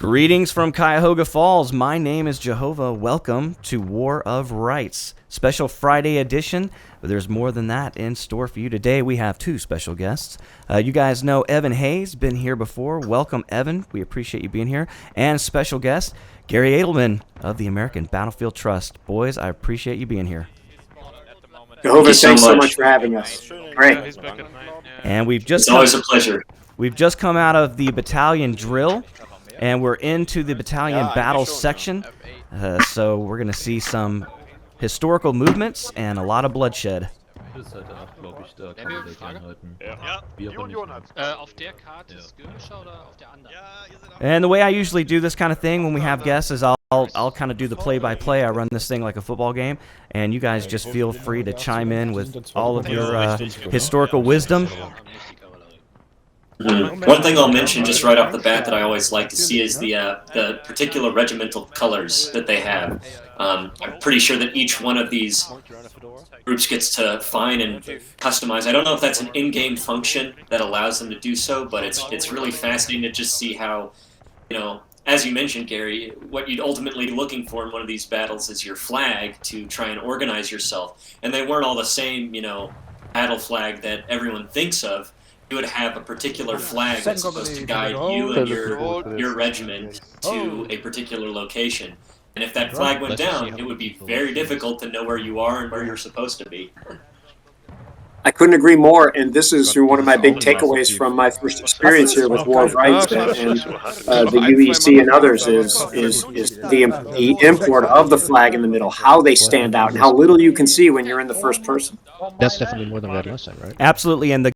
Greetings from Cuyahoga Falls. My name is Jehovah. Welcome to War of Rights, special Friday edition. But there's more than that in store for you today. We have two special guests. You guys know Evan Hayes, been here before. Welcome, Evan. We appreciate you being here. And special guest, Gary Edelman of the American Battlefield Trust. Boys, I appreciate you being here. Jehovah, thanks so much for having us. Great. And it's always a pleasure. We've just come out of the Battalion drill, and we're into the Battalion battle section. So we're going to see some historical movements and a lot of bloodshed. And the way I usually do this kind of thing when we have guests is I'll kind of do the play-by-play. I run this thing like a football game, and you guys just feel free to chime in with all of your historical wisdom. One thing I'll mention just right off the bat that I always like to see is the particular regimental colors that they have. I'm pretty sure that each one of these groups gets to find and customize. I don't know if that's an in-game function that allows them to do so, but it's really fascinating to just see how, as you mentioned, Gary, what you'd ultimately be looking for in one of these battles is your flag to try and organize yourself. And they weren't all the same, battle flag that everyone thinks of. You would have a particular flag that's supposed to guide you and your regiment to a particular location. And if that flag went down, it would be very difficult to know where you are and where you're supposed to be. I couldn't agree more, and this is one of my big takeaways from my first experience here with War of Rights and the UEC and others is the import of the flag in the middle, how they stand out, and how little you can see when you're in the first person. That's definitely more than we had last time, right? Absolutely, and the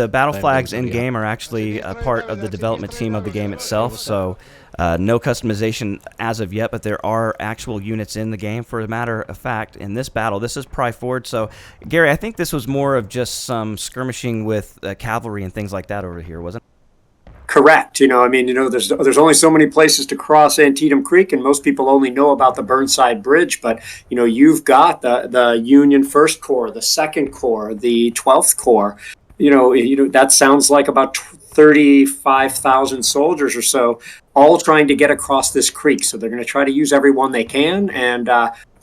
battle flags in game are actually a part of the development team of the game itself. So no customization as of yet, but there are actual units in the game. For a matter of fact, in this battle, this is Pry Ford. So, Gary, I think this was more of just some skirmishing with cavalry and things like that over here, wasn't it? Correct. There's only so many places to cross Antietam Creek, and most people only know about the Burnside Bridge. But you've got the Union First Corps, the Second Corps, the 12th Corps. That sounds like about 35,000 soldiers or so, all trying to get across this creek. So they're going to try to use every one they can. And,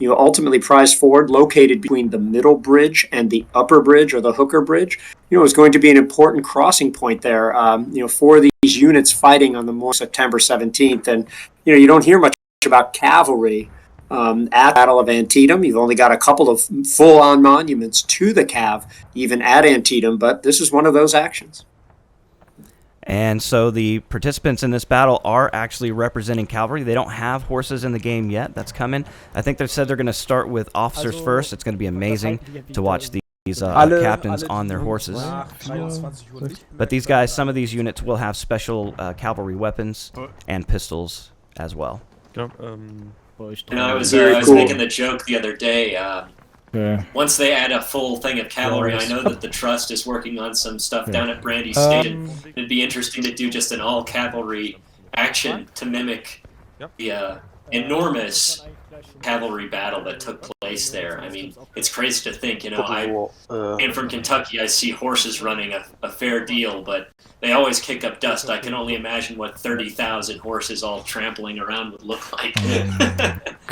ultimately Prize Ford, located between the middle bridge and the upper bridge or the Hooker Bridge, is going to be an important crossing point there, for these units fighting on the morning of September 17th. And, you don't hear much about cavalry at the Battle of Antietam. You've only got a couple of full-on monuments to the Cav, even at Antietam, but this is one of those actions. And so the participants in this battle are actually representing cavalry. They don't have horses in the game yet. That's coming. I think they said they're going to start with officers first. It's going to be amazing to watch these captains on their horses. But these guys, some of these units will have special cavalry weapons and pistols as well. I was making the joke the other day. Once they add a full thing of cavalry, I know that the Trust is working on some stuff down at Brandy Station. It'd be interesting to do just an all-cavalry action to mimic the enormous cavalry battle that took place there. I mean, it's crazy to think, I'm from Kentucky, I see horses running a fair deal, but they always kick up dust. I can only imagine what 30,000 horses all trampling around would look like.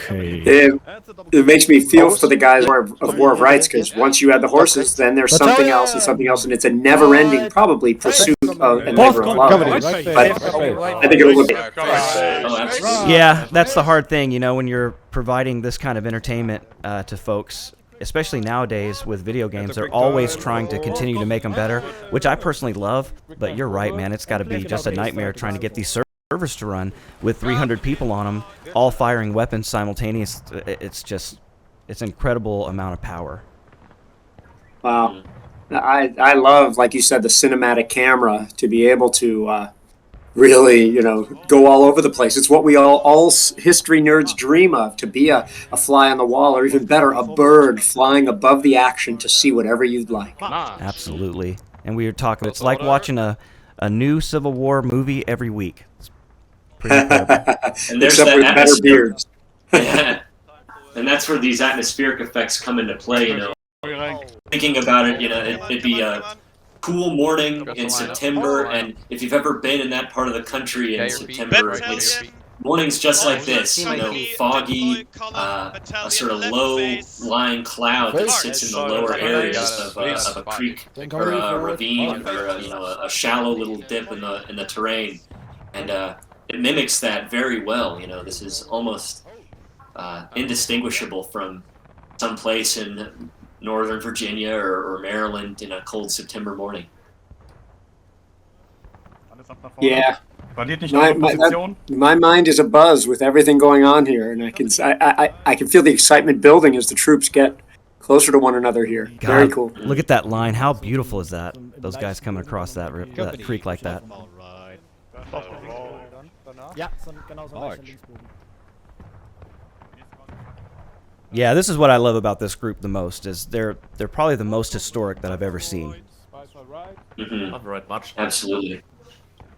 It makes me feel for the guys of War of Rights, because once you add the horses, then there's something else, and it's a never-ending, probably, pursuit of and labor of love. But I think it'll look good. Yeah, that's the hard thing, when you're providing this kind of entertainment to folks, especially nowadays with video games. They're always trying to continue to make them better, which I personally love. But you're right, man. It's got to be just a nightmare trying to get these servers to run with 300 people on them, all firing weapons simultaneously. It's an incredible amount of power. Wow. I love, like you said, the cinematic camera to be able to really, go all over the place. It's what we all history nerds dream of, to be a fly on the wall, or even better, a bird flying above the action to see whatever you'd like. Absolutely. And we were talking, it's like watching a new Civil War movie every week. It's pretty incredible. And there's except with better beards. Yeah. And that's where these atmospheric effects come into play, Thinking about it, it'd be cool morning in September, and if you've ever been in that part of the country in September, it's mornings just like this, you know, foggy, a sort of low-lying cloud that sits in the lower areas of a creek or a ravine or a shallow little dip in the terrain, and it mimics that very well. You know, this is almost indistinguishable from some place in Northern Virginia or Maryland in a cold September morning. Yeah. My mind is abuzz with everything going on here, and I can feel the excitement building as the troops get closer to one another here. God, very cool. Look at that line. How beautiful is that? Those guys coming across that creek like that. Yeah, this is what I love about this group the most. Is they're probably the most historic that I've ever seen. Absolutely.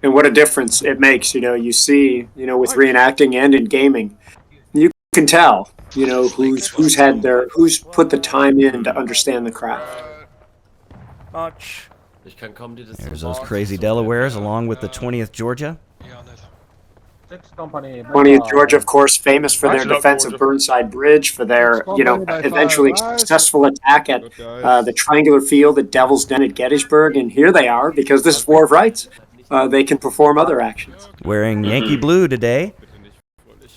And what a difference it makes, you see, with reenacting and in gaming. You can tell, who's put the time in to understand the craft. There's those crazy Delawares along with the 20th Georgia. 20th Georgia, of course, famous for their defense of Burnside Bridge, for their, eventually successful attack at the triangular field at Devil's Den at Gettysburg. And here they are, because this is War of Rights. They can perform other actions. Wearing Yankee blue today.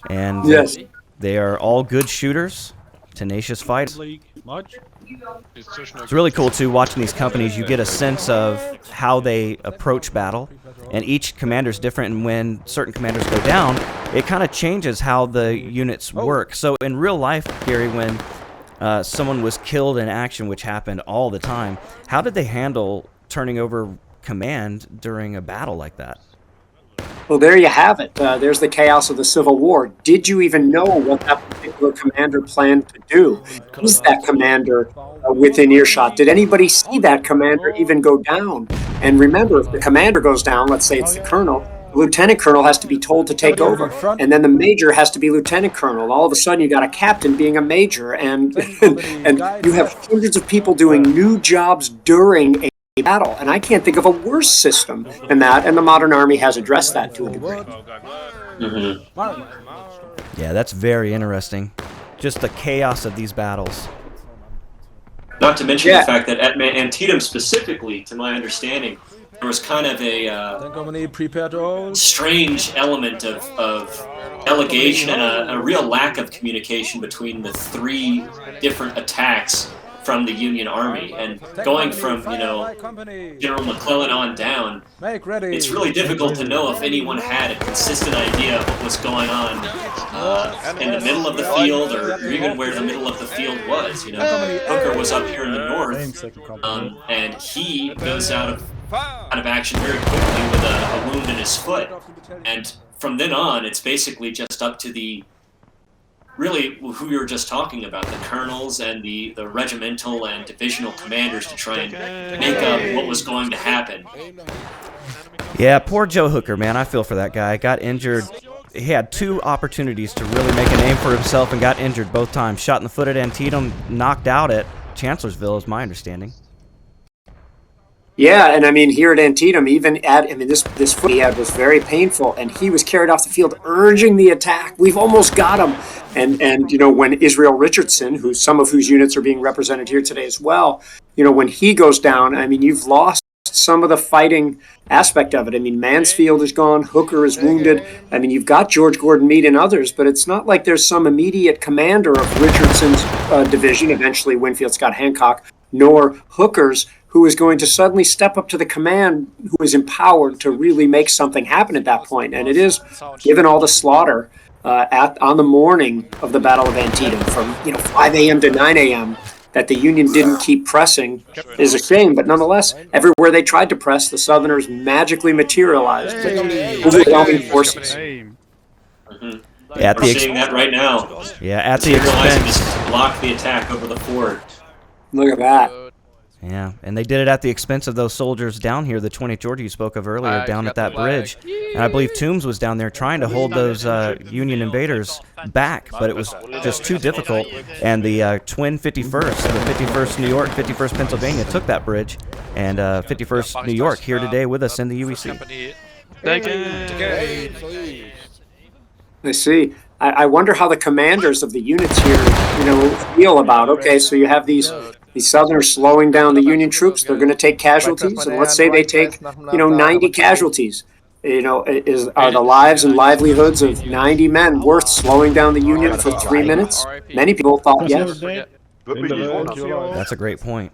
And yes, they are all good shooters, tenacious fighters. It's really cool, too, watching these companies. You get a sense of how they approach battle, and each commander's different, and when certain commanders go down, it kind of changes how the units work. So in real life, Gary, when someone was killed in action, which happened all the time, how did they handle turning over command during a battle like that? Well, there you have it. There's the chaos of the Civil War. Did you even know what that particular commander planned to do? Is that commander within earshot? Did anybody see that commander even go down? And remember, if the commander goes down, let's say it's the colonel, the lieutenant colonel has to be told to take over. And then the major has to be lieutenant colonel. All of a sudden, you got a captain being a major. And you have hundreds of people doing new jobs during a battle, and I can't think of a worse system than that, and the modern army has addressed that to a degree. Yeah, that's very interesting. Just the chaos of these battles. Not to mention the fact that at Antietam specifically, to my understanding, there was kind of a strange element of delegation and a real lack of communication between the three different attacks from the Union Army, and going from General McClellan on down, it's really difficult to know if anyone had a consistent idea of what was going on in the middle of the field, or even where the middle of the field was. Hooker was up here in the north, and he goes out of action very quickly with a wound in his foot, and from then on, it's basically just up to the really who you were just talking about, the colonels and the regimental and divisional commanders, to try and make up what was going to happen. Yeah, poor Joe Hooker, man. I feel for that guy. Got injured. He had two opportunities to really make a name for himself and got injured both times. Shot in the foot at Antietam, knocked out at Chancellorsville, is my understanding. Yeah, and I mean, here at Antietam, this foot he had was very painful, and he was carried off the field urging the attack. We've almost got him. And when Israel Richardson, some of whose units are being represented here today as well, when he goes down, I mean, you've lost some of the fighting aspect of it. I mean, Mansfield is gone, Hooker is wounded. I mean, you've got George Gordon Meade and others, but it's not like there's some immediate commander of Richardson's division, eventually Winfield Scott Hancock, nor Hooker's, who is going to suddenly step up to the command, who is empowered to really make something happen at that point. And it is, given all the slaughter on the morning of the Battle of Antietam, from 5 a.m. to 9 a.m., that the Union didn't keep pressing is a shame. But nonetheless, everywhere they tried to press, the Southerners magically materialized with overwhelming forces. We're seeing that right now. Yeah, at the expense. To block the attack over the ford. Look at that. Yeah, and they did it at the expense of those soldiers down here, the 20th Georgia you spoke of earlier, down at that bridge. And I believe Toombs was down there trying to hold those Union invaders back, but it was just too difficult. And the twin 51st, the 51st New York, 51st Pennsylvania took that bridge, and 51st New York here today with us in the UEC. I see. I wonder how the commanders of the units here, feel about, okay, so you have these Southerners slowing down the Union troops. They're going to take casualties, and let's say they take, 90 casualties. Are the lives and livelihoods of 90 men worth slowing down the Union for 3 minutes? Many people thought yes. That's a great point.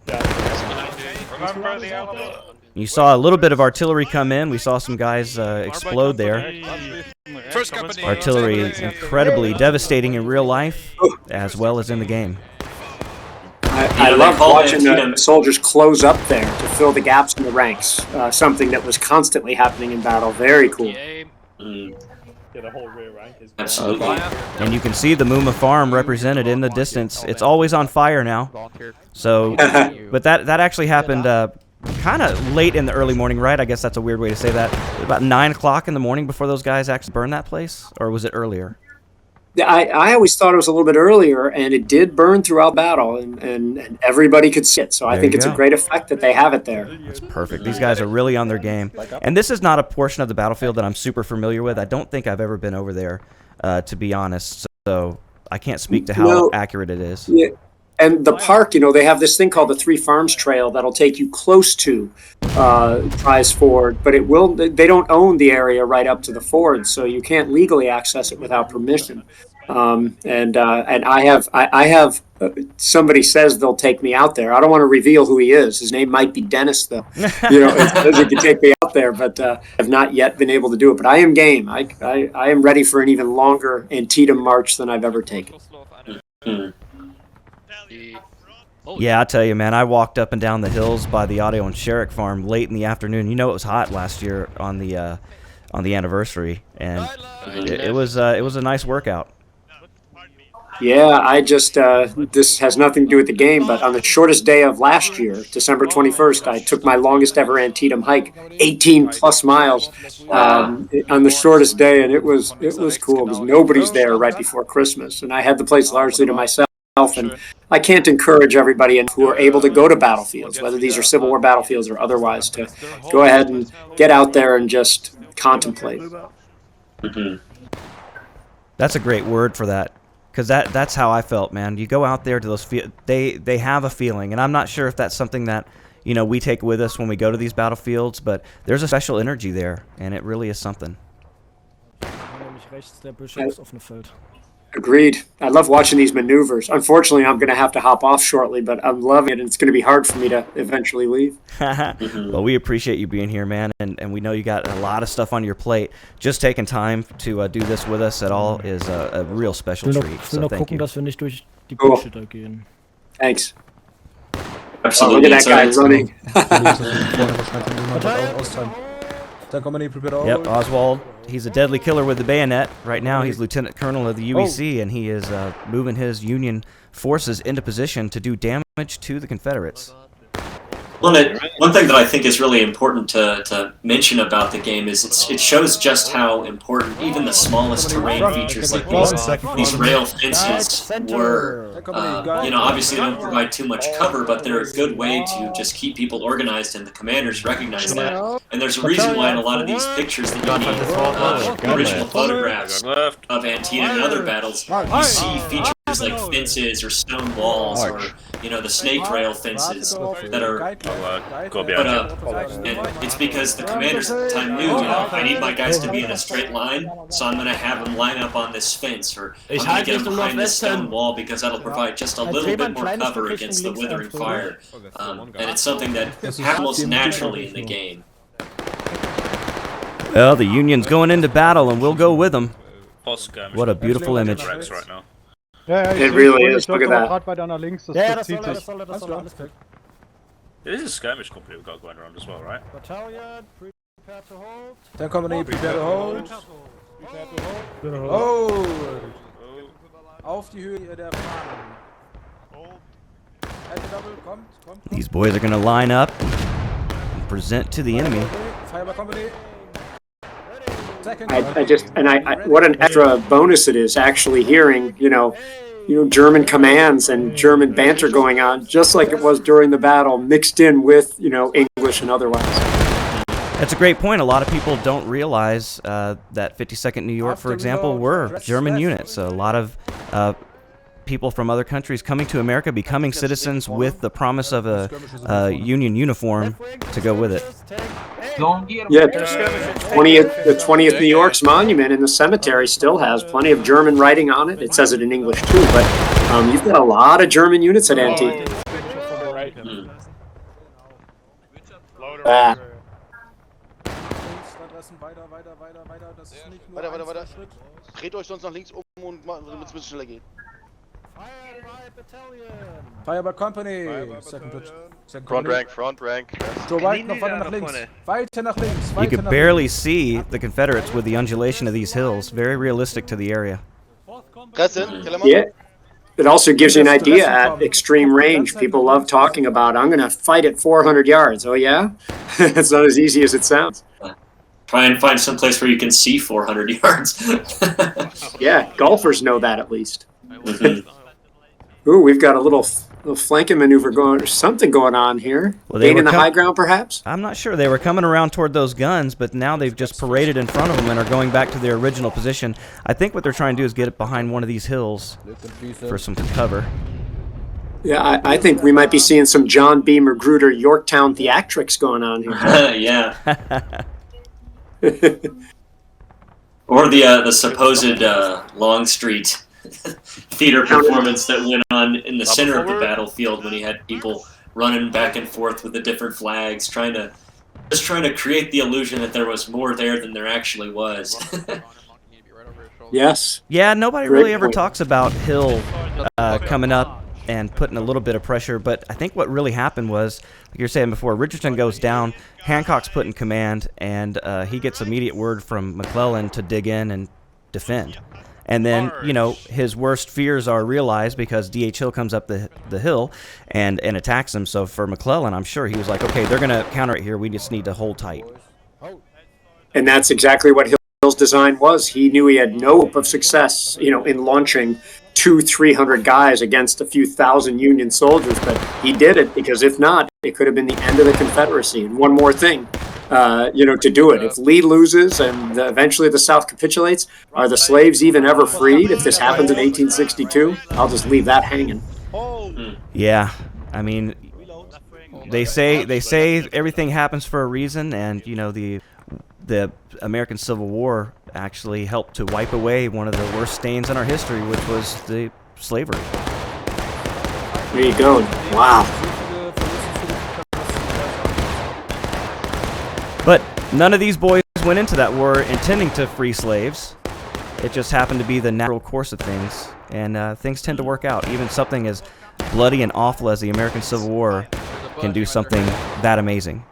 You saw a little bit of artillery come in. We saw some guys explode there. Artillery incredibly devastating in real life as well as in the game. I love watching the soldiers close up there to fill the gaps in the ranks, something that was constantly happening in battle. Very cool. Absolutely. And you can see the Muma farm represented in the distance. It's always on fire now. So, but that actually happened kind of late in the early morning, right? I guess that's a weird way to say that. About 9 o'clock in the morning before those guys actually burned that place? Or was it earlier? Yeah, I always thought it was a little bit earlier, and it did burn throughout battle, and everybody could see it. So I think it's a great effect that they have it there. That's perfect. These guys are really on their game. And this is not a portion of the battlefield that I'm super familiar with. I don't think I've ever been over there, to be honest. So I can't speak to how accurate it is. Yeah. And the park, they have this thing called the Three Farms Trail that'll take you close to Prize Ford, but they don't own the area right up to the ford, so you can't legally access it without permission. And I have somebody says they'll take me out there. I don't want to reveal who he is. His name might be Dennis, though. It says he can take me out there, but I've not yet been able to do it. But I am game. I am ready for an even longer Antietam march than I've ever taken. Yeah, I tell you, man, I walked up and down the hills by the Otto and Sherrick farm late in the afternoon. It was hot last year on the anniversary, and it was a nice workout. Yeah, I just this has nothing to do with the game, but on the shortest day of last year, December 21st, I took my longest ever Antietam hike, 18 plus miles, on the shortest day, and it was cool because nobody's there right before Christmas, and I had the place largely to myself. And I can't encourage everybody who are able to go to battlefields, whether these are Civil War battlefields or otherwise, to go ahead and get out there and just contemplate. Mm-hmm. That's a great word for that, because that's how I felt, man. You go out there to those they have a feeling, and I'm not sure if that's something that we take with us when we go to these battlefields, but there's a special energy there, and it really is something. Agreed. I love watching these maneuvers. Unfortunately, I'm going to have to hop off shortly, but I'm loving it, and it's going to be hard for me to eventually leave. Well, we appreciate you being here, man, and we know you got a lot of stuff on your plate. Just taking time to do this with us at all is a real special treat. So thank you. Cool. Thanks. Absolutely. Look at that guy running. Yep, Oswald. He's a deadly killer with the bayonet. Right now, he's Lieutenant Colonel of the UEC, and he is moving his Union forces into position to do damage to the Confederates. One thing that I think is really important to mention about the game is it shows just how important even the smallest terrain features like these rail fences were. Obviously they don't provide too much cover, but they're a good way to just keep people organized, and the commanders recognize that. And there's a reason why in a lot of these pictures that you need, original photographs of Antietam and other battles, you see features like fences or stone walls or the snake rail fences that are put up, and it's because the commanders at the time knew, I need my guys to be in a straight line, so I'm going to have them line up on this fence, or I'm going to get them behind this stone wall because that'll provide just a little bit more cover against the withering fire, and it's something that happens most naturally in the game. Well, the Union's going into battle, and we'll go with them. What a beautiful image. It really is. Look at that. This is a skirmish company we've got going around as well, right? Battalion, prepare to hold. 10 company, prepare to hold. Prepare to hold. Hold! Auf die Höhe der Fahnen. These boys are going to line up and present to the enemy. What an extra bonus it is actually hearing, German commands and German banter going on, just like it was during the battle, mixed in with, English and otherwise. That's a great point. A lot of people don't realize that 52nd New York, for example, were German units. A lot of people from other countries coming to America, becoming citizens with the promise of a Union uniform to go with it. Yeah, the 20th New York's monument in the cemetery still has plenty of German writing on it. It says it in English too, but you've got a lot of German units at Antietam. Weiter. Dreht euch sonst nach links und damit es ein bisschen schneller geht. Fire by company. Second Front rank. So weit noch weiter nach links. Weiter nach links. You could barely see the Confederates with the undulation of these hills. Very realistic to the area. Yeah. It also gives you an idea at extreme range. People love talking about, I'm going to fight at 400 yards. Oh, yeah? It's not as easy as it sounds. Try and find some place where you can see 400 yards. Yeah, golfers know that at least. Ooh, we've got a little flanking maneuver going, something going on here. Well, Gaining the high ground, perhaps? I'm not sure. They were coming around toward those guns, but now they've just paraded in front of them and are going back to their original position. I think what they're trying to do is get it behind one of these hills for some cover. Yeah, I think we might be seeing some John B. Magruder Yorktown theatrics going on here. Yeah. Or the supposed Longstreet theater performance that went on in the center of the battlefield when he had people running back and forth with the different flags, trying to create the illusion that there was more there than there actually was. Yes. Yeah, nobody really ever talks about Hill coming up and putting a little bit of pressure, but I think what really happened was, like you were saying before, Richardson goes down, Hancock's put in command, and he gets immediate word from McClellan to dig in and defend. And then, his worst fears are realized because D.H. Hill comes up the hill and attacks him. So for McClellan, I'm sure he was like, okay, they're going to counter it here. We just need to hold tight. And that's exactly what Hill's design was. He knew he had no hope of success, in launching 200-300 guys against a few thousand Union soldiers. But he did it because if not, it could have been the end of the Confederacy. And one more thing. To do it. If Lee loses and eventually the South capitulates, are the slaves even ever freed? If this happens in 1862, I'll just leave that hanging. Yeah, I mean, they say everything happens for a reason, and the American Civil War actually helped to wipe away one of the worst stains in our history, which was the slavery. There you go. Wow. But none of these boys went into that war intending to free slaves. It just happened to be the natural course of things, and things tend to work out. Even something as bloody and awful as the American Civil War can do something that amazing.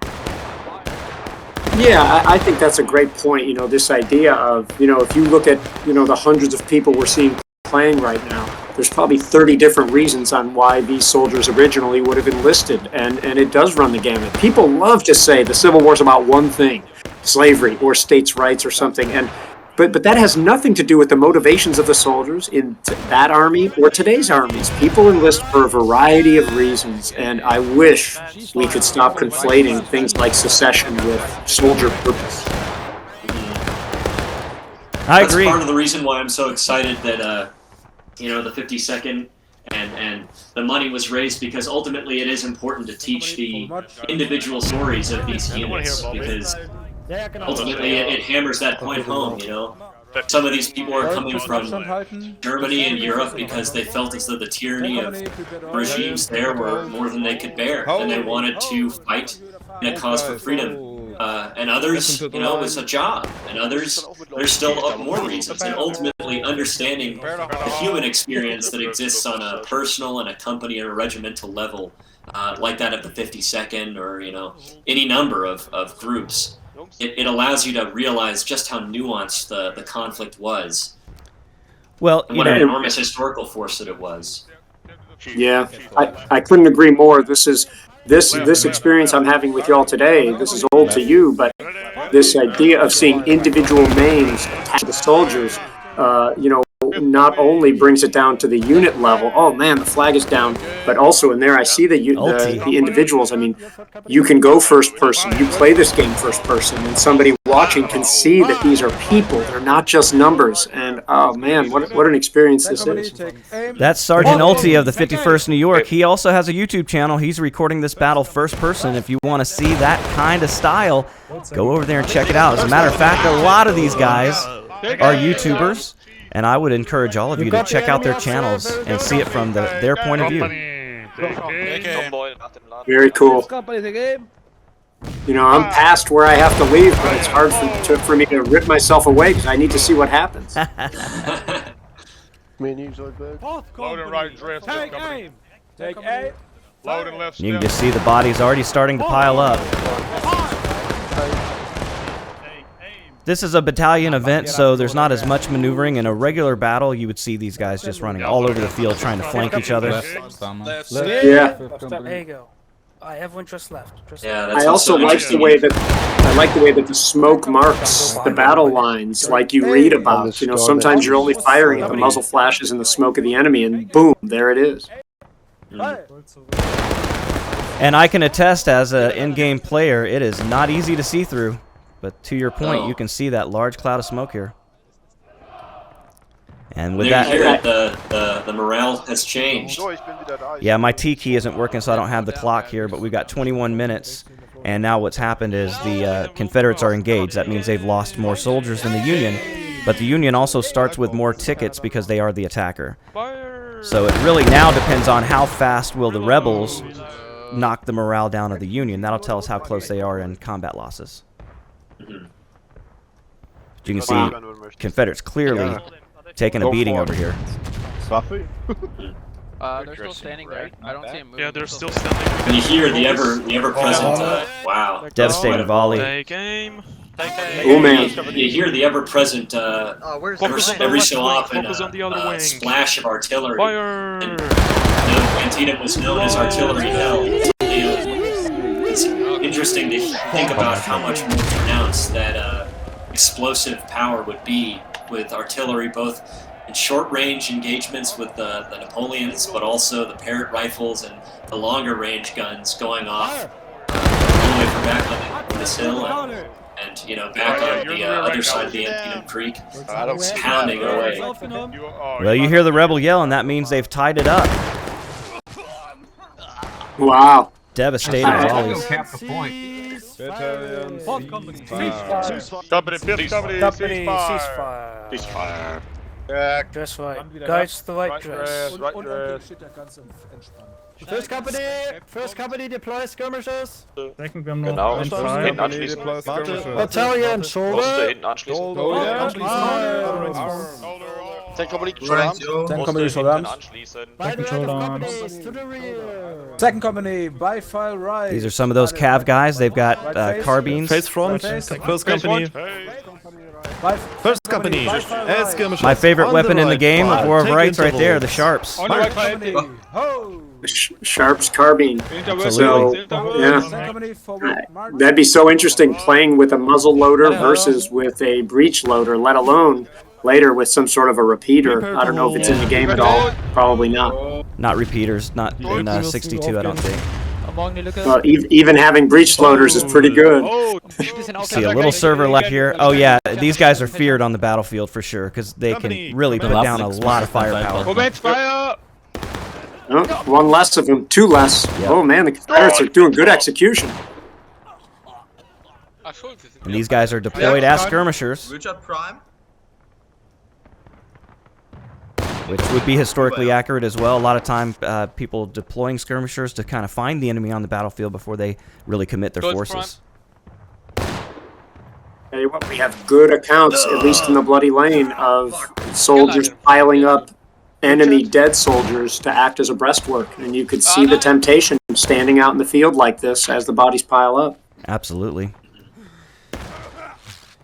Yeah, I think that's a great point. This idea of, if you look at, the hundreds of people we're seeing playing right now, there's probably 30 different reasons on why these soldiers originally would have enlisted, and it does run the gamut. People love to say the Civil War's about one thing, slavery or states' rights or something, but that has nothing to do with the motivations of the soldiers in that army or today's armies. People enlist for a variety of reasons, and I wish we could stop conflating things like secession with soldier purpose. I agree. That's part of the reason why I'm so excited that the 52nd and the money was raised, because ultimately it is important to teach the individual stories of these units, because ultimately it hammers that point home. Some of these people are coming from Germany and Europe because they felt as though the tyranny of regimes there were more than they could bear, and they wanted to fight in a cause for freedom. And others, it was a job. And others, there's still more reasons. And ultimately understanding the human experience that exists on a personal and a company and a regimental level, like that of the 52nd or, any number of groups, it allows you to realize just how nuanced the conflict was. Well, and what an enormous historical force that it was. Yeah, I couldn't agree more. This experience I'm having with y'all today, this is old to you, but this idea of seeing individual names attached to the soldiers, not only brings it down to the unit level. Oh man, the flag is down, but also in there I see the individuals. I mean, you can go first person. You play this game first person, and somebody watching can see that these are people. They're not just numbers. And oh man, what an experience this is. That's Sergeant Ulti of the 51st New York. He also has a YouTube channel. He's recording this battle first person. If you want to see that kind of style, go over there and check it out. As a matter of fact, a lot of these guys are YouTubers, and I would encourage all of you to check out their channels and see it from their point of view. Very cool. You know, I'm past where I have to leave, but it's hard for me to rip myself away because I need to see what happens. Load and right dress. Take aim. Take aim. Load and left. You can just see the bodies already starting to pile up. This is a battalion event, so there's not as much maneuvering. In a regular battle, you would see these guys just running all over the field trying to flank each other. Yeah. There you go. I have one just left. Yeah, that's I also like the way that the smoke marks the battle lines, like you read about. You know, sometimes you're only firing if the muzzle flashes in the smoke of the enemy, and boom, there it is. And I can attest, as an in-game player, it is not easy to see through. But to your point, you can see that large cloud of smoke here. And with that, the morale has changed. Yeah, my T key isn't working, so I don't have the clock here. But we've got 21 minutes, and now what's happened is the Confederates are engaged. That means they've lost more soldiers than the Union, but the Union also starts with more tickets because they are the attacker. So it really now depends on how fast will the rebels knock the morale down of the Union. That'll tell us how close they are in combat losses. You can see Confederates clearly taking a beating over here. They're still standing there. I don't see them moving. Yeah, they're still standing. And you hear the ever-present, wow. Devastating volley. Take aim. Oh man. You hear the ever-present, every so often, splash of artillery. Fire! And Antietam was known as artillery hell. It's interesting to think about how much more pronounced that explosive power would be with artillery, both in short-range engagements with the Napoleons, but also the Parrott rifles and the longer-range guns going off all the way from back on this hill and you know, back on the other side of the Antietam Creek, pounding away. Well, you hear the rebel yell, and that means they've tied it up. Wow. Devastating volleys. Company, ceasefire. Dress right. Guys, the right dress. First company deploy skirmishers. Genau. Hinten anschließen. Battalion, shoulder. Hinten anschließen. Second company, shoulder arms. Second company, by file right. These are some of those Cav guys. They've got carbines. Face front. First company. First company. My favorite weapon in the game of War of Rights right there, the Sharps. Sharps carbine. So, Absolutely. yeah. That'd be so interesting playing with a muzzle loader versus with a breech loader, let alone later with some sort of a repeater. I don't know if it's in the game at all. Probably not. Not repeaters, not in 62, I don't think. Even having breech loaders is pretty good. See a little server left here. Oh yeah, these guys are feared on the battlefield for sure because they can really put down a lot of firepower. Oh, one less of them, two less. Yep. Oh man, the Confederates are doing good execution. And these guys are deployed as skirmishers, which would be historically accurate as well. A lot of time, people deploying skirmishers to kind of find the enemy on the battlefield before they really commit their forces. Tell you what, we have good accounts, at least in the Bloody Lane, of soldiers piling up enemy dead soldiers to act as a breastwork, and you could see the temptation standing out in the field like this as the bodies pile up. Absolutely.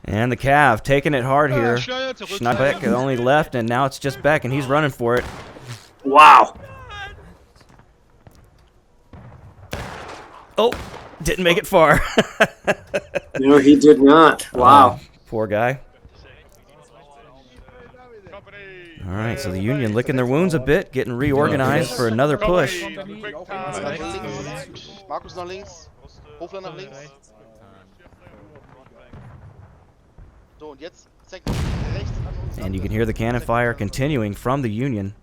And the Cav taking it hard here. Schneebeck only left, and now it's just Beck, and he's running for it. Wow. Oh, didn't make it far. No, he did not. Wow. Poor guy. All right, so the Union licking their wounds a bit, getting reorganized for another push. Markus nach links. Hofler nach links. So, und jetzt zeigt rechts an uns. And you can hear the cannon fire continuing from the Union.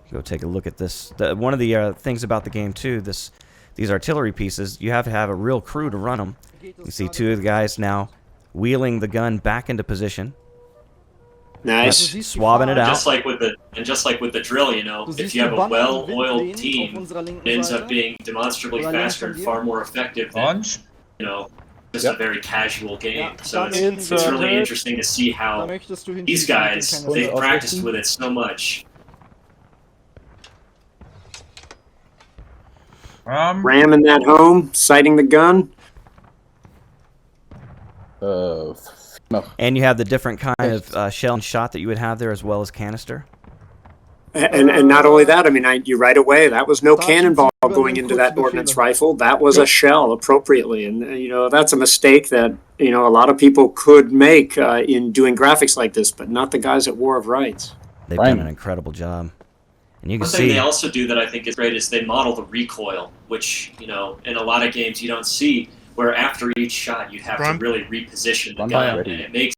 Go take a look at this. One of the things about the game too, these artillery pieces, you have to have a real crew to run them. You see two of the guys now wheeling the gun back into position. Nice. Swabbing it out. Just like with the drill, you know, if you have a well-oiled team, it ends up being demonstrably faster and far more effective than, you know, just a very casual game. So it's really interesting to see how these guys, they've practiced with it so much. Ramming that home, sighting the gun. And you have the different kind of shell and shot that you would have there, as well as canister. And not only that, I mean, you right away, that was no cannonball going into that ordnance rifle. That was a shell appropriately. And, you know, that's a mistake that, you know, a lot of people could make in doing graphics like this, but not the guys at War of Rights. They've done an incredible job. And you can One thing they also do that I think is great is they model the recoil, which, you know, in a lot of games you don't see, where after each shot you have to really reposition the gun, and it makes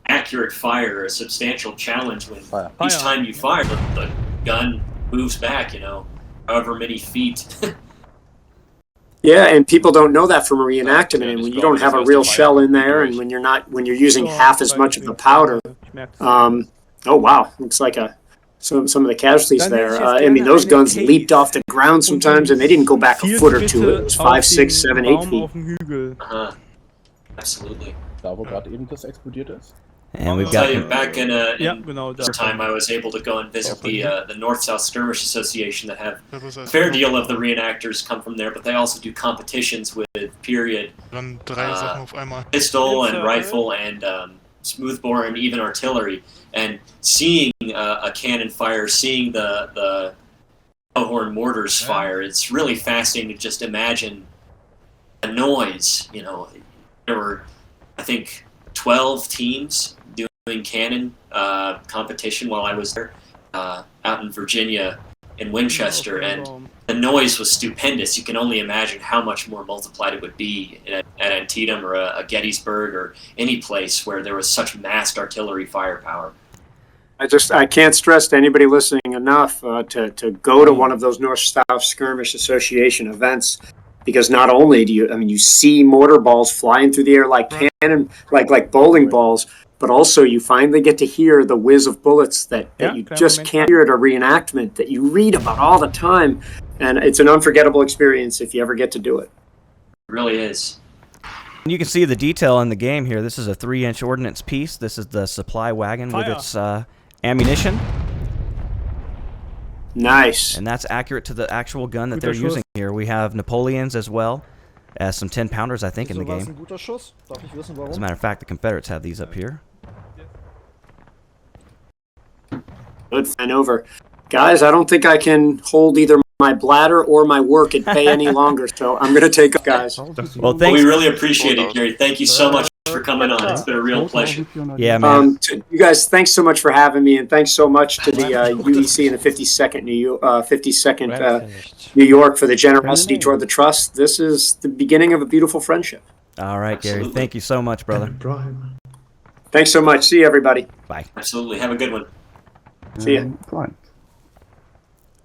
accurate fire a substantial challenge when each time you fire, the gun moves back, you know, however many feet. Yeah, and people don't know that from a reenactment, and when you don't have a real shell in there, and when you're using half as much of the powder, oh wow, looks like some of the casualties there. I mean, those guns leaped off the ground sometimes, and they didn't go back a foot or two. It was 5, 6, 7, 8 feet. Absolutely. And we've I'll got tell you, back in this time, I was able to go and visit the North-South Skirmish Association that have a fair deal of the reenactors come from there, but they also do competitions with period pistol and rifle and smoothbore and even artillery. And seeing a cannon fire, seeing the horn mortars fire, it's really fascinating to just imagine the noise. You know, there were, I think, 12 teams doing cannon competition while I was there out in Virginia in Winchester, and the noise was stupendous. You can only imagine how much more multiplied it would be at Antietam or a Gettysburg or any place where there was such massed artillery firepower. I can't stress to anybody listening enough to go to one of those North-South Skirmish Association events, because not only do you see mortar balls flying through the air like cannon, like bowling balls, but also you finally get to hear the whiz of bullets that you just can't hear at a reenactment that you read about all the time. And it's an unforgettable experience if you ever get to do it. It really is. And you can see the detail in the game here. This is a 3-inch ordnance piece. This is the supply wagon with its ammunition. Nice. And that's accurate to the actual gun that they're using here. We have Napoleons as well as some 10-pounders, I think, in the game. As a matter of fact, the Confederates have these up here. Good fan over. Guys, I don't think I can hold either my bladder or my work at bay any longer, so I'm going to take up, guys. Well, thanks. We really appreciate it, Gary. Thank you so much for coming on. It's been a real pleasure. Yeah, man. You guys, thanks so much for having me, and thanks so much to the UEC and the 52nd New York for the generosity toward the trust. This is the beginning of a beautiful friendship. All right, Gary. Thank you so much, brother. Thanks so much. See you, everybody. Bye. Absolutely. Have a good one. See you.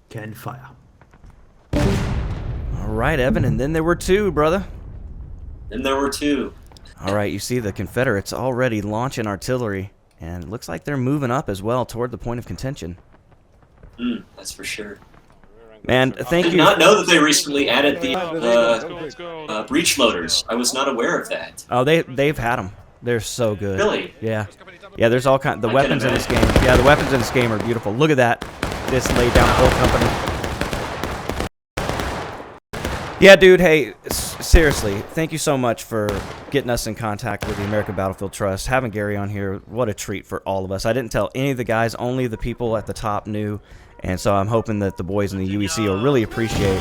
Can fire. All right, Evan, and then there were two, brother. Then there were two. All right, you see the Confederates already launching artillery, and it looks like they're moving up as well toward the point of contention. That's for sure. Man, thank you. I did not know that they recently added the breech loaders. I was not aware of that. Oh, they've had them. They're so good. Really? Yeah. Yeah, there's all kinds. The weapons in this game. Yeah, the weapons in this game are beautiful. Look at that. This laid down whole company. Yeah, dude. Hey, seriously, thank you so much for getting us in contact with the American Battlefield Trust. Having Gary on here, what a treat for all of us. I didn't tell any of the guys. Only the people at the top knew. And so I'm hoping that the boys in the UEC will really appreciate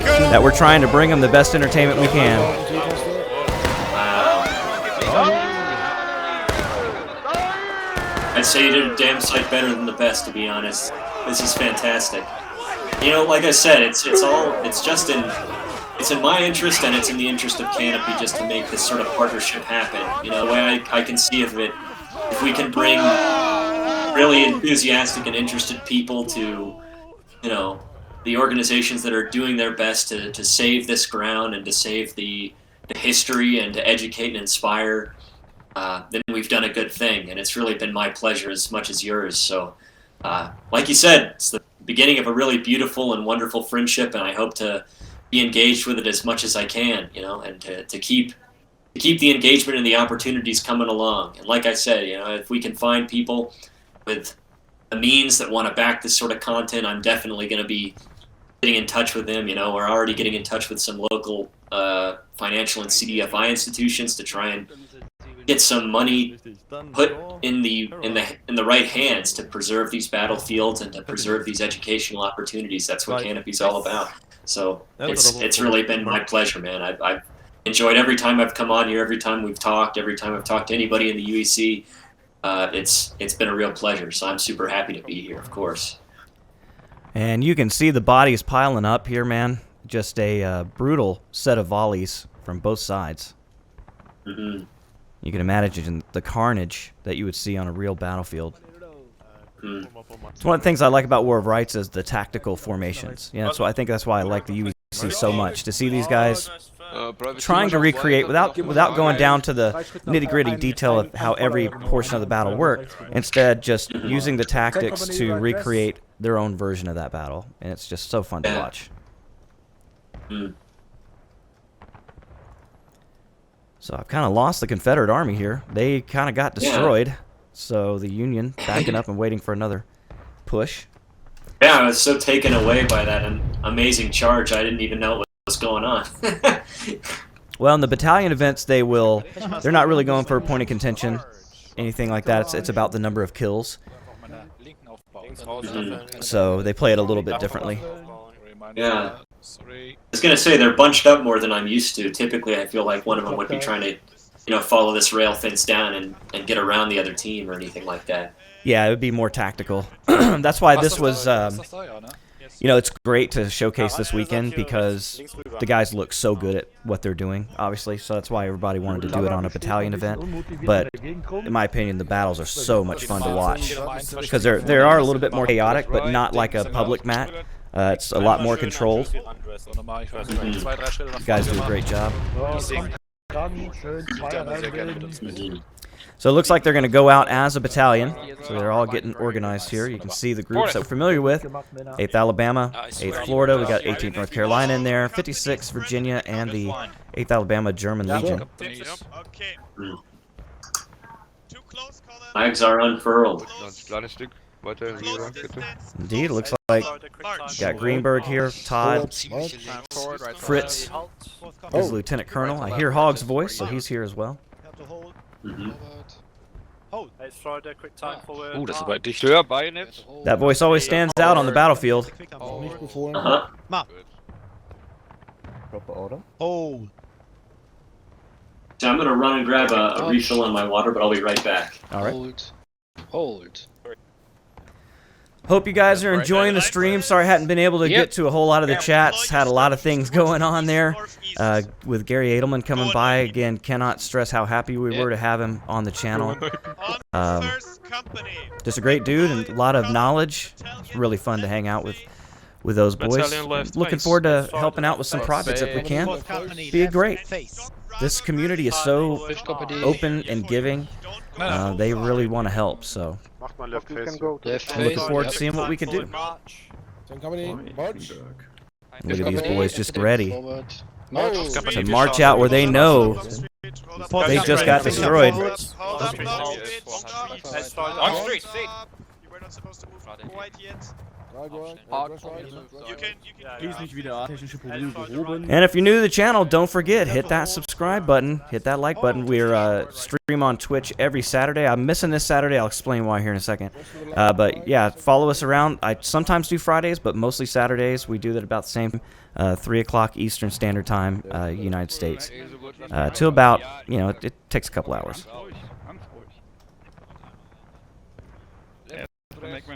that we're trying to bring them the best entertainment we can. I'd say you did a damn sight better than the best, to be honest. This is fantastic. You know, like I said, it's in my interest and it's in the interest of Canopy just to make this sort of partnership happen. You know, the way I can see of it, if we can bring really enthusiastic and interested people to, you know, the organizations that are doing their best to save this ground and to save the history and to educate and inspire, then we've done a good thing. And it's really been my pleasure as much as yours. So, like you said, it's the beginning of a really beautiful and wonderful friendship, and I hope to be engaged with it as much as I can, you know, and to keep the engagement and the opportunities coming along. And like I said, you know, if we can find people with the means that want to back this sort of content, I'm definitely going to be getting in touch with them. You know, we're already getting in touch with some local financial and CDFI institutions to try and get some money put in the right hands to preserve these battlefields and to preserve these educational opportunities. That's what Canopy's all about. So it's really been my pleasure, man. I've enjoyed every time I've come on here, every time we've talked, every time I've talked to anybody in the UEC. It's been a real pleasure. So I'm super happy to be here, of course. And you can see the bodies piling up here, man. Just a brutal set of volleys from both sides. Mm-hmm. You can imagine the carnage that you would see on a real battlefield. It's one of the things I like about War of Rights is the tactical formations. You know, so I think that's why I like the UEC so much, to see these guys trying to recreate without going down to the nitty-gritty detail of how every portion of the battle worked. Instead, just using the tactics to recreate their own version of that battle, and it's just so fun to watch. So I've kind of lost the Confederate Army here. They kind of got destroyed. So the Union backing up and waiting for another push. Yeah, I was so taken away by that amazing charge, I didn't even know what was going on. Well, in the battalion events, they're not really going for a point of contention, anything like that. It's about the number of kills. So they play it a little bit differently. Yeah. I was going to say, they're bunched up more than I'm used to. Typically, I feel like one of them would be trying to, you know, follow this rail fence down and get around the other team or anything like that. Yeah, it would be more tactical. That's why this was, you know, it's great to showcase this weekend because the guys look so good at what they're doing, obviously. So that's why everybody wanted to do it on a battalion event. But in my opinion, the battles are so much fun to watch because they are a little bit more chaotic, but not like a public mat. It's a lot more controlled. You guys do a great job. So it looks like they're going to go out as a battalion. So they're all getting organized here. You can see the groups that we're familiar with. 8th Alabama, 8th Florida. We got 18th North Carolina in there, 56th Virginia, and the 8th Alabama German Legion. Flags are unfurled. Indeed, it looks like got Greenberg here, Todd, Fritz is Lieutenant Colonel. I hear Hogg's voice, so he's here as well. That voice always stands out on the battlefield. So I'm going to run and grab a refill on my water, but I'll be right back. All right. Hope you guys are enjoying the stream. Sorry I hadn't been able to get to a whole lot of the chats. Had a lot of things going on there. With Gary Edelman coming by. Again, cannot stress how happy we were to have him on the channel. Just a great dude and a lot of knowledge. It's really fun to hang out with those boys. Looking forward to helping out with some projects if we can. Be great. This community is so open and giving. They really want to help, so I'm looking forward to seeing what we can do. Look at these boys just ready to march out where they know they just got destroyed. And if you're new to the channel, don't forget, hit that subscribe button, hit that like button. We're stream on Twitch every Saturday. I'm missing this Saturday. I'll explain why here in a second. But yeah, follow us around. I sometimes do Fridays, but mostly Saturdays. We do that about the same 3 o'clock Eastern Standard Time, United States. Till about, you know, it takes a couple hours.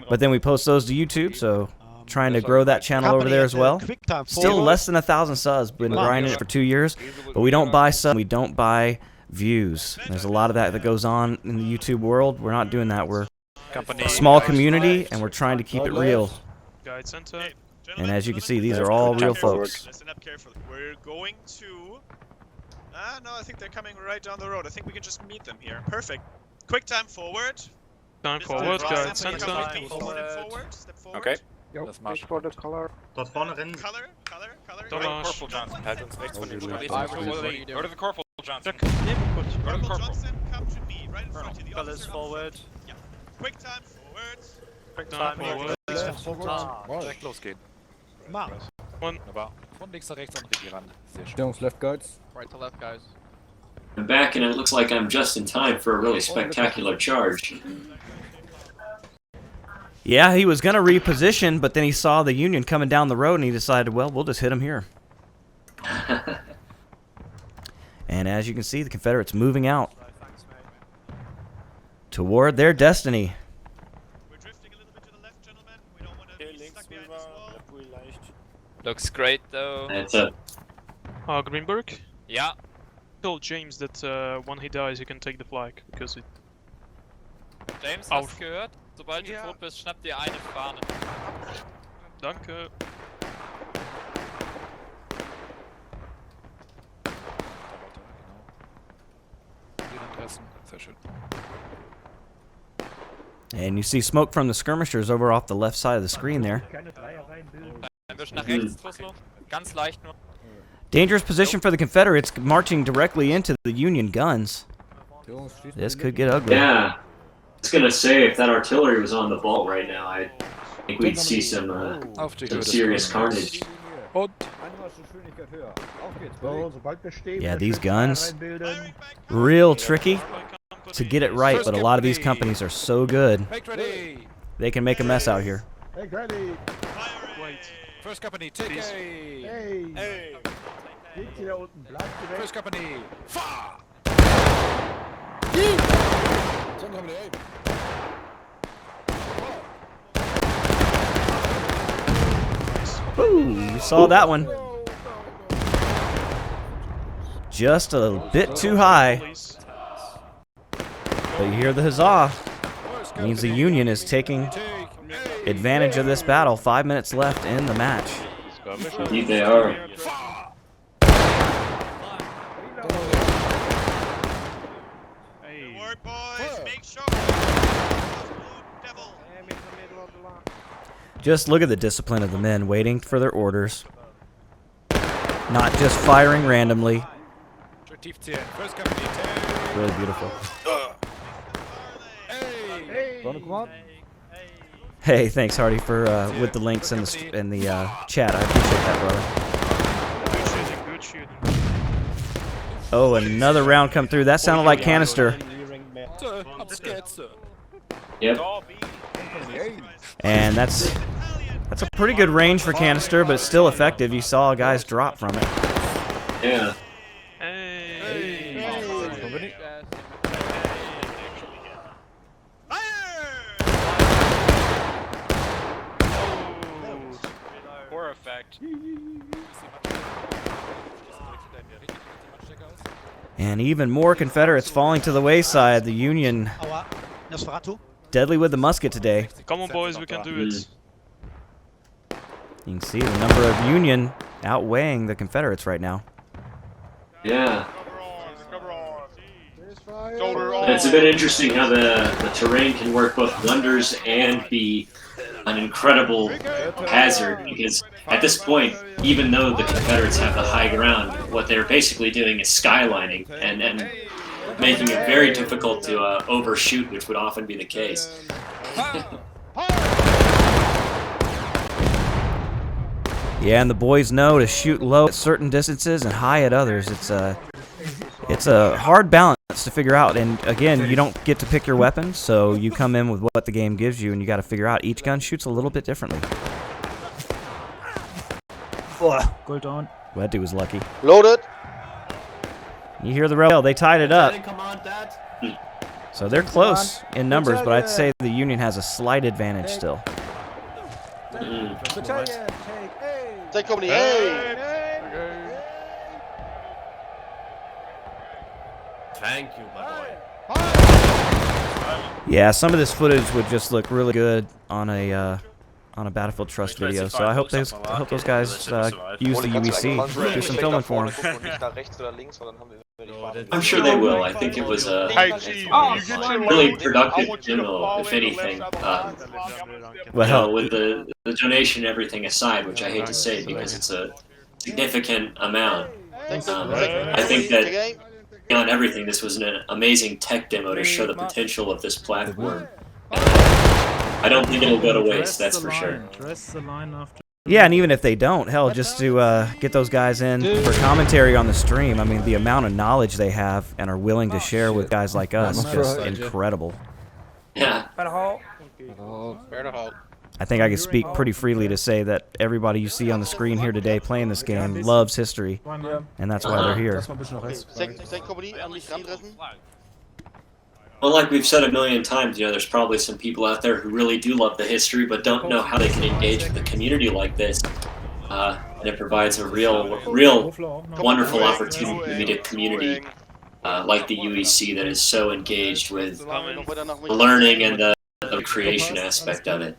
But then we post those to YouTube, so trying to grow that channel over there as well. Still less than 1,000 subs. Been grinding it for 2 years, but we don't buy subs. We don't buy views. There's a lot of that goes on in the YouTube world. We're not doing that. We're a small community, and we're trying to keep it real. And as you can see, these are all real folks. Listen up carefully. We're going to... no, I think they're coming right down the road. I think we can just meet them here. Perfect. Quick time forward. Time forward, guide center. Step forward. Okay. Das Marsch. For the color. Dort vorne rennen. Color. Corporal Johnson, halt uns rechts von dem Go to the Corporal Johnson. Corporal Johnson, come to me, right in front of you. The officer forward. Yeah. Quick time forward. Quick time forward. Direkt losgehen. Wunderbar. Von links nach rechts an die ran. Sehr schön. Jungs, left guards. Right to left, guys. I'm back, and it looks like I'm just in time for a really spectacular charge. Yeah, he was going to reposition, but then he saw the Union coming down the road, and he decided, well, we'll just hit him here. And as you can see, the Confederates moving out toward their destiny. We're drifting a little bit to the left, gentlemen. We don't want to be stuck behind this wall. Looks great, though. That's a... Greenberg? Yeah. Tell James that when he dies, he can take the flag, because it... James, hast du gehört? Sobald du tot bist, schnapp dir eine Fahne. Danke. Sehr schön. And you see smoke from the skirmishers over off the left side of the screen there. Ein bisschen nach rechts, Fuslo. Ganz leicht nur. Dangerous position for the Confederates, marching directly into the Union guns. This could get ugly. Yeah. I was gonna say, if that artillery was on the ball right now, I think we'd see some serious carnage. Yeah, these guns, real tricky to get it right, but a lot of these companies are so good, they can make a mess out here. First company, take A. First company, fire! Second company, A. Ooh, you saw that one. Just a bit too high. But you hear the huzzah. It means the Union is taking advantage of this battle. 5 minutes left in the match. Indeed they are. Good work, boys. Make sure. Devil. Just look at the discipline of the men waiting for their orders. Not just firing randomly. Really beautiful. Hey, thanks Hardy for with the links in the chat. I appreciate that, brother. Good shooting. Oh, another round come through. That sounded like canister. Yep. And that's a pretty good range for canister, but it's still effective. You saw guys drop from it. Yeah. Poor effect. And even more Confederates falling to the wayside. The Union deadly with the musket today. Come on, boys, we can do it. You can see the number of Union outweighing the Confederates right now. Yeah. It's a bit interesting how the terrain can work both wonders and be an incredible hazard, because at this point, even though the Confederates have the high ground, what they're basically doing is skylining and making it very difficult to overshoot, which would often be the case. Yeah, and the boys know to shoot low at certain distances and high at others. It's a hard balance to figure out, and again, you don't get to pick your weapons, so you come in with what the game gives you, and you got to figure out each gun shoots a little bit differently. Gold on. Well, that dude was lucky. Loaded. You hear the rebel? They tied it up. So they're close in numbers, but I'd say the Union has a slight advantage still. Take company. Hey. Thank you, my boy. Yeah, some of this footage would just look really good on a Battlefield Trust video. So I hope those guys use the UEC, do some filming for them. I'm sure they will. I think it was a really productive demo, if anything. Well, with the donation and everything aside, which I hate to say because it's a significant amount. I think that beyond everything, this was an amazing tech demo to show the potential of this platform. I don't think it'll go to waste, that's for sure. yeah, and even if they don't, hell, just to get those guys in for commentary on the stream, I mean, the amount of knowledge they have and are willing to share with guys like us is just incredible. Yeah. I think I can speak pretty freely to say that everybody you see on the screen here today playing this game loves history, and that's why they're here. Well, like we've said a million times, there's probably some people out there who really do love the history, but don't know how they can engage with a community like this. And it provides a real wonderful opportunity to meet a community like the UEC that is so engaged with the learning and the creation aspect of it.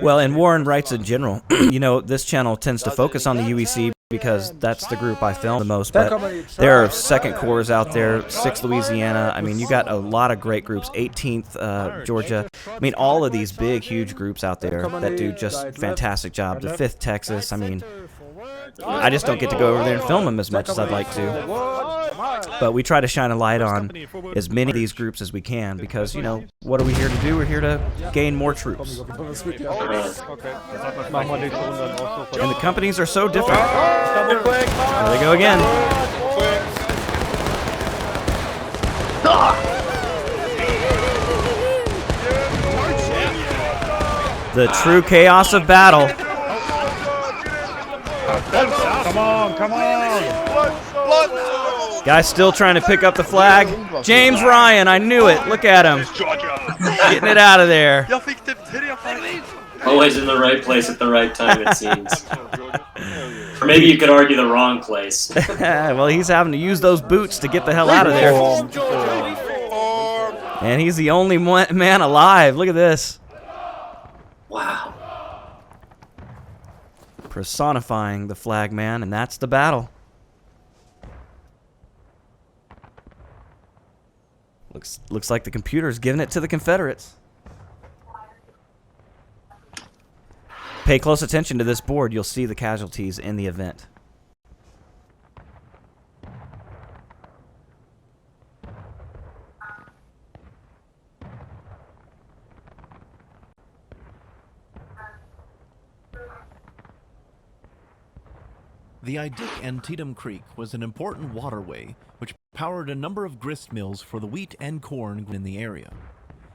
Well, and war and rights in general, this channel tends to focus on the UEC because that's the group I film the most, but there are second corps out there, 6th Louisiana. I mean, you got a lot of great groups, 18th Georgia. I mean, all of these big, huge groups out there that do just fantastic job. The 5th Texas, I mean, I just don't get to go over there and film them as much as I'd like to. But we try to shine a light on as many of these groups as we can because, what are we here to do? We're here to gain more troops. And the companies are so different. There they go again. The true chaos of battle. Come on! Guy's still trying to pick up the flag. James Ryan, I knew it. Look at him. Getting it out of there. Always in the right place at the right time, it seems. Or maybe you could argue the wrong place. Well, he's having to use those boots to get the hell out of there. And he's the only man alive. Look at this. Wow. Personifying the flag man, and that's the battle. Looks like the computer's giving it to the Confederates. Pay close attention to this board. You'll see the casualties in the event. The Idick Antietam Creek was an important waterway which powered a number of grist mills for the wheat and corn in the area.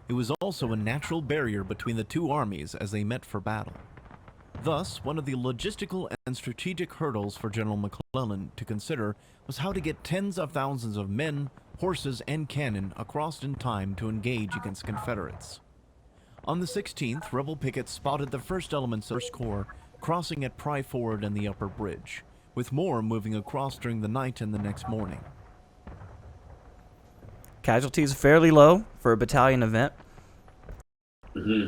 It was also a natural barrier between the two armies as they met for battle. Thus, one of the logistical and strategic hurdles for General McClellan to consider was how to get tens of thousands of men, horses, and cannon across in time to engage against Confederates. On the 16th, rebel pickets spotted the first elements of the 1st Corps crossing at Pry Ford and the Upper Bridge, with more moving across during the night and the next morning. Casualties are fairly low for a battalion event.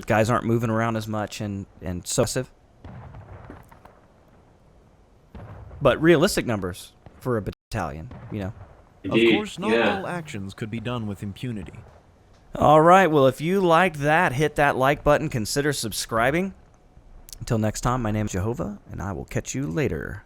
Guys aren't moving around as much and so aggressive. But realistic numbers for a battalion, Indeed. Of course, not all actions could be done with impunity. All right, well, if you liked that, hit that like button, consider subscribing. Until next time, my name is Jehovah, and I will catch you later.